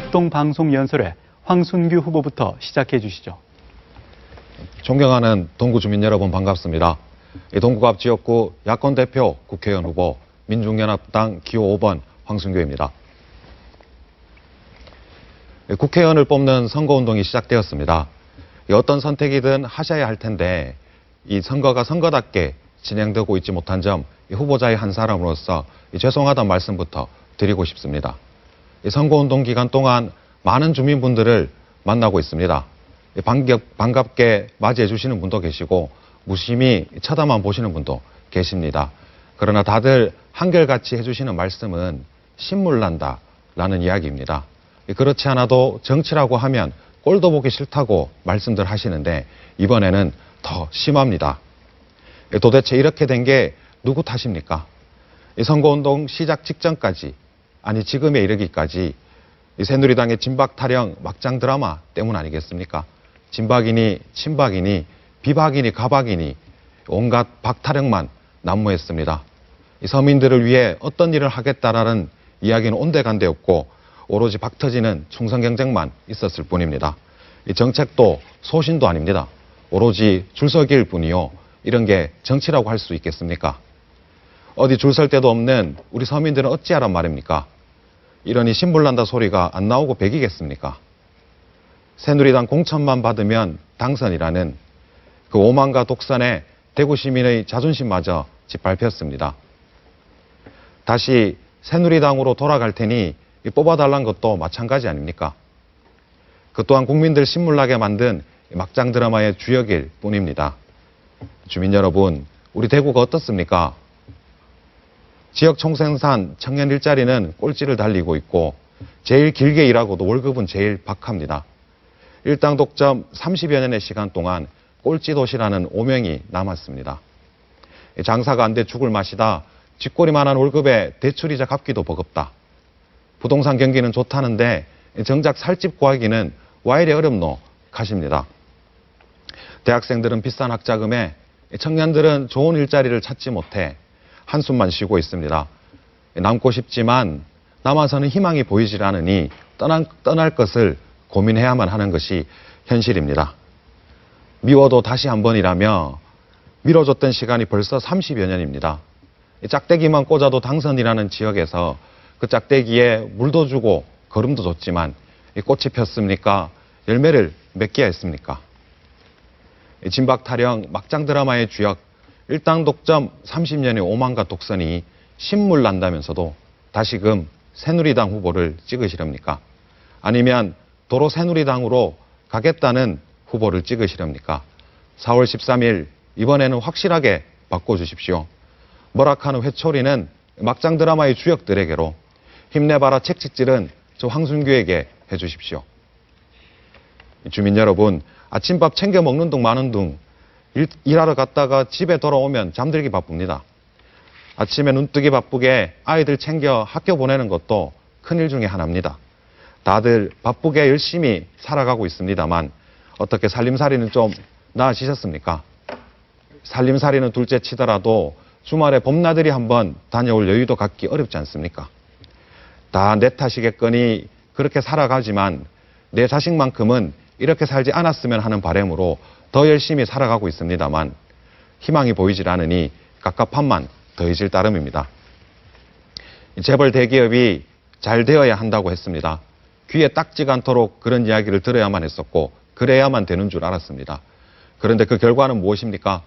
합동방송연설회 황순규 후보부터 시작해 주시죠. 존경하는 동구 주민 여러분 반갑습니다. 동구 앞 지역구 야권 대표 국회의원 후보 민중연합당 기호 5번 황순규입니다. 국회의원을 뽑는 선거운동이 시작되었습니다. 어떤 선택이든 하셔야 할 텐데 이 선거가 선거답게 진행되고 있지 못한 점 후보자의 한 사람으로서 죄송하다는 말씀부터 드리고 싶습니다. 선거운동 기간 동안 많은 주민분들을 만나고 있습니다. 반갑게 맞이해 주시는 분도 계시고 무심히 쳐다만 보시는 분도 계십니다. 그러나 다들 한결같이 해주시는 말씀은 신물난다라는 이야기입니다. 그렇지 않아도 정치라고 하면 꼴도 보기 싫다고 말씀들 하시는데 이번에는 더 심합니다. 도대체 이렇게 된 게 누구 탓입니까? 선거운동 시작 직전까지, 아니 지금에 이르기까지 새누리당의 진박 타령 막장 드라마 때문 아니겠습니까? 진박이니 친박이니 비박이니 가박이니 온갖 박타령만 난무했습니다. 서민들을 위해 어떤 일을 하겠다라는 이야기는 온데간데 없고 오로지 박터지는 충성 경쟁만 있었을 뿐입니다. 이 정책도 소신도 아닙니다. 오로지 줄서기일 뿐이요. 이런 게 정치라고 할 수 있겠습니까? 어디 줄 설 데도 없는 우리 서민들은 어찌하란 말입니까? 이러니 신물난다 소리가 안 나오고 백이겠습니까? 새누리당 공천만 받으면 당선이라는 그 오만과 독선에 대구 시민의 자존심마저 짓밟혔습니다. 다시 새누리당으로 돌아갈 테니 뽑아달라는 것도 마찬가지 아닙니까? 그 또한 국민들 신물나게 만든 막장 드라마의 주역일 뿐입니다. 주민 여러분, 우리 대구가 어떻습니까? 지역 총생산 청년 일자리는 꼴찌를 달리고 있고 제일 길게 일하고도 월급은 제일 박합니다. 일당 독점 30여 년의 시간 동안 꼴찌 도시라는 오명이 남았습니다. 장사가 안 돼 죽을 맛이다. 쥐꼬리만한 월급에 대출이자 갚기도 버겁다. 부동산 경기는 좋다는데 정작 살집 구하기는 와 이리 어렵노 가십니다. 대학생들은 비싼 학자금에 청년들은 좋은 일자리를 찾지 못해 한숨만 쉬고 있습니다. 남고 싶지만 남아서는 희망이 보이질 않으니 떠날 것을 고민해야만 하는 것이 현실입니다. 미워도 다시 한 번이라며 미뤄줬던 시간이 벌써 30여 년입니다. 짝대기만 꽂아도 당선이라는 지역에서 그 짝대기에 물도 주고 거름도 줬지만 꽃이 폈습니까? 열매를 맺기야 했습니까? 진박 타령 막장 드라마의 주역 일당 독점 30년의 오만과 독선이 신물 난다면서도 다시금 새누리당 후보를 찍으시렵니까? 아니면 도로 새누리당으로 가겠다는 후보를 찍으시렵니까? 4월 13일 이번에는 확실하게 바꿔주십시오. 머락하는 회초리는 막장 드라마의 주역들에게로 힘내봐라 책찍질은 저 황순규에게 해주십시오. 주민 여러분, 아침밥 챙겨 먹는 둥 마는 둥 일하러 갔다가 집에 돌아오면 잠들기 바쁩니다. 아침에 눈뜨기 바쁘게 아이들 챙겨 학교 보내는 것도 큰일 중에 하나입니다. 다들 바쁘게 열심히 살아가고 있습니다만 어떻게 살림살이는 좀 나아지셨습니까? 살림살이는 둘째 치더라도 주말에 봄나들이 한번 다녀올 여유도 갖기 어렵지 않습니까? 다 내 탓이겠거니 그렇게 살아가지만 내 자식만큼은 이렇게 살지 않았으면 하는 바람으로 더 열심히 살아가고 있습니다만 희망이 보이질 않으니 갑갑함만 더해질 따름입니다. 재벌 대기업이 잘 되어야 한다고 했습니다. 귀에 딱지가 않도록 그런 이야기를 들어야만 했었고 그래야만 되는 줄 알았습니다. 그런데 그 결과는 무엇입니까?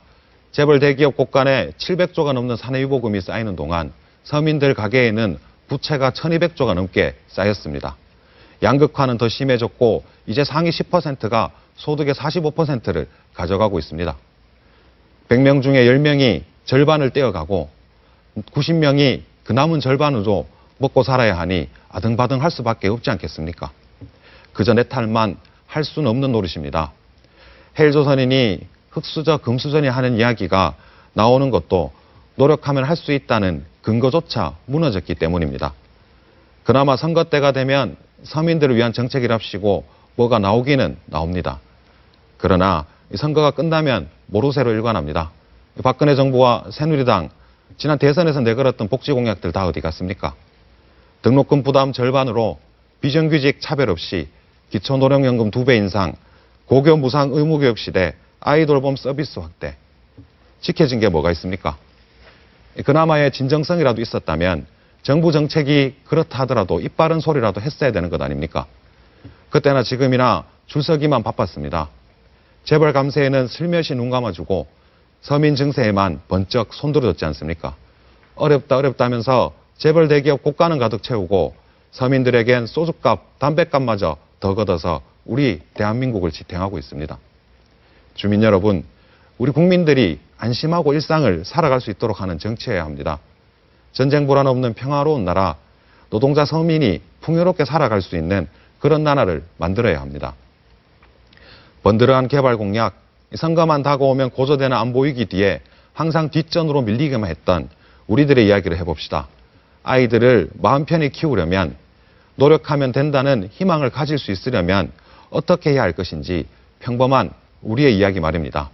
재벌 대기업 곳간에 700조가 넘는 사내유보금이 쌓이는 동안 서민들 가게에는 부채가 1200조가 넘게 쌓였습니다. 양극화는 더 심해졌고 이제 상위 10%가 소득의 45%를 가져가고 있습니다. 100명 중에 10명이 절반을 떼어가고 90명이 그 남은 절반으로 먹고 살아야 하니 아등바등 할 수밖에 없지 않겠습니까? 그저 내 탈만 할 수는 없는 노릇입니다. 헬조선이니 흑수저 금수저니 하는 이야기가 나오는 것도 노력하면 할 수 있다는 근거조차 무너졌기 때문입니다. 그나마 선거 때가 되면 서민들을 위한 정책이랍시고 뭐가 나오기는 나옵니다. 그러나 이 선거가 끝나면 모르쇠로 일관합니다. 박근혜 정부와 새누리당 지난 대선에서 내걸었던 복지 공약들 다 어디 갔습니까? 등록금 부담 절반으로 비정규직 차별 없이 기초노령연금 2배 인상, 고교 무상 의무교육 시대, 아이돌봄 서비스 확대. 지켜진 게 뭐가 있습니까? 그나마의 진정성이라도 있었다면 정부 정책이 그렇다 하더라도 입 바른 소리라도 했어야 되는 것 아닙니까? 그때나 지금이나 줄서기만 바빴습니다. 재벌 감세에는 슬며시 눈 감아주고 서민 증세에만 번쩍 손들어줬지 않습니까? 어렵다 하면서 재벌 대기업 고가는 가득 채우고 서민들에겐 소주값, 담배값마저 더 걷어서 우리 대한민국을 지탱하고 있습니다. 주민 여러분, 우리 국민들이 안심하고 일상을 살아갈 수 있도록 하는 정치여야 합니다. 전쟁 불안 없는 평화로운 나라, 노동자 서민이 풍요롭게 살아갈 수 있는 그런 나라를 만들어야 합니다. 번들어한 개발 공약, 선거만 다가오면 고조되는 안보 위기 뒤에 항상 뒷전으로 밀리기만 했던 우리들의 이야기를 해봅시다. 아이들을 마음 편히 키우려면, 노력하면 된다는 희망을 가질 수 있으려면 어떻게 해야 할 것인지 평범한 우리의 이야기 말입니다.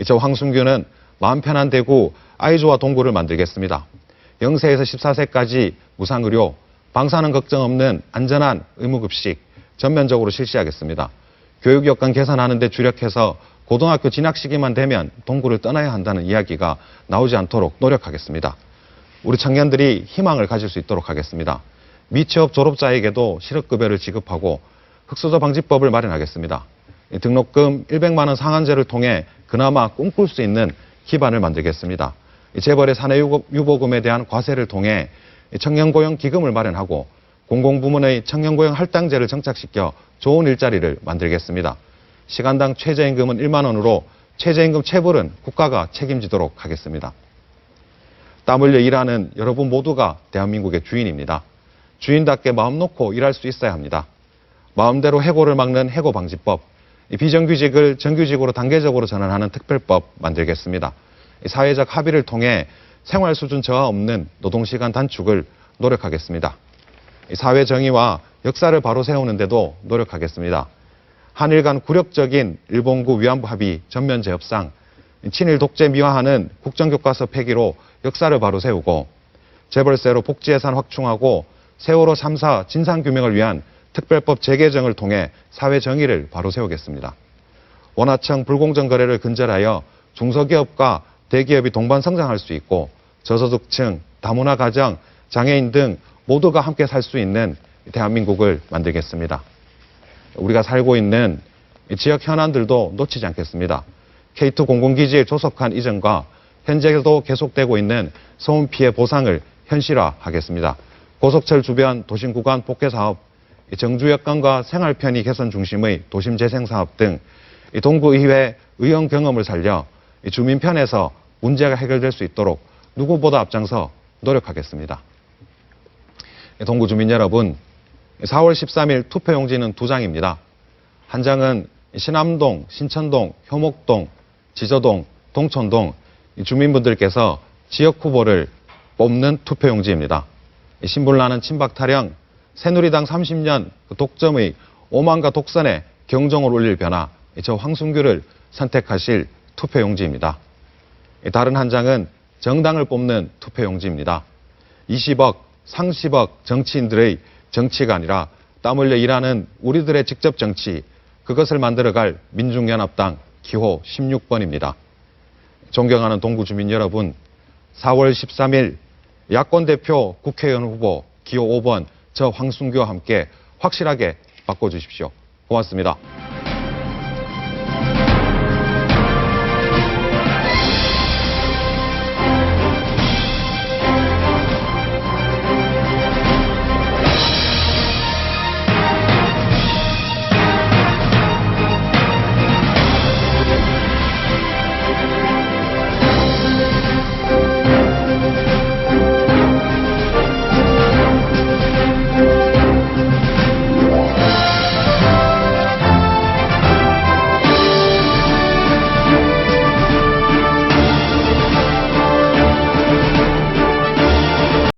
저 황순규는 마음 편한 대구 아이조와 동구를 만들겠습니다. 0세에서 14세까지 무상의료, 방사능 걱정 없는 안전한 의무급식 전면적으로 실시하겠습니다. 교육 여건 개선하는 데 주력해서 고등학교 진학 시기만 되면 동구를 떠나야 한다는 이야기가 나오지 않도록 노력하겠습니다. 우리 청년들이 희망을 가질 수 있도록 하겠습니다. 미취업 졸업자에게도 실업급여를 지급하고 흑수저 방지법을 마련하겠습니다. 등록금 100만 원 상한제를 통해 그나마 꿈꿀 수 있는 기반을 만들겠습니다. 재벌의 사내유보금에 대한 과세를 통해 청년고용기금을 마련하고 공공부문의 청년고용 할당제를 정착시켜 좋은 일자리를 만들겠습니다. 시간당 최저임금은 1만 원으로 최저임금 체불은 국가가 책임지도록 하겠습니다. 땀 흘려 일하는 여러분 모두가 대한민국의 주인입니다. 주인답게 마음 놓고 일할 수 있어야 합니다. 마음대로 해고를 막는 해고방지법, 비정규직을 정규직으로 단계적으로 전환하는 특별법 만들겠습니다. 사회적 합의를 통해 생활 수준 저하 없는 노동시간 단축을 노력하겠습니다. 사회 정의와 역사를 바로 세우는데도 노력하겠습니다. 한일 간 굴욕적인 일본구 위안부 합의 전면 재협상, 친일 독재 미화하는 국정교과서 폐기로 역사를 바로 세우고 재벌세로 복지예산 확충하고 세월호 참사 진상규명을 위한 특별법 재개정을 통해 사회 정의를 바로 세우겠습니다. 원하청 불공정 거래를 근절하여 중소기업과 대기업이 동반 성장할 수 있고 저소득층, 다문화 가정, 장애인 등 모두가 함께 살 수 있는 대한민국을 만들겠습니다. 우리가 살고 있는 지역 현안들도 놓치지 않겠습니다. K2 공군기지의 조속한 이전과 현재도 계속되고 있는 소음 피해 보상을 현실화하겠습니다. 고속철 주변 도심 구간 복개 사업, 정주 여건과 생활 편의 개선 중심의 도심 재생 사업 등 동구의회 의원 경험을 살려 주민 편에서 문제가 해결될 수 있도록 누구보다 앞장서 노력하겠습니다. 동구 주민 여러분, 4월 13일 투표용지는 2장입니다. 한 장은 신암동, 신천동, 효목동, 지저동, 동천동 주민분들께서 지역 후보를 뽑는 투표용지입니다. 신분나는 친박 타령, 새누리당 30년 독점의 오만과 독선에 경종을 울릴 변화, 저 황순규를 선택하실 투표용지입니다. 다른 한 장은 정당을 뽑는 투표용지입니다. 20억, 30억 정치인들의 정치가 아니라 땀 흘려 일하는 우리들의 직접 정치, 그것을 만들어갈 민중연합당 기호 16번입니다. 존경하는 동구 주민 여러분, 4월 13일 야권 대표 국회의원 후보 기호 5번 저 황순규와 함께 확실하게 바꿔주십시오. 고맙습니다.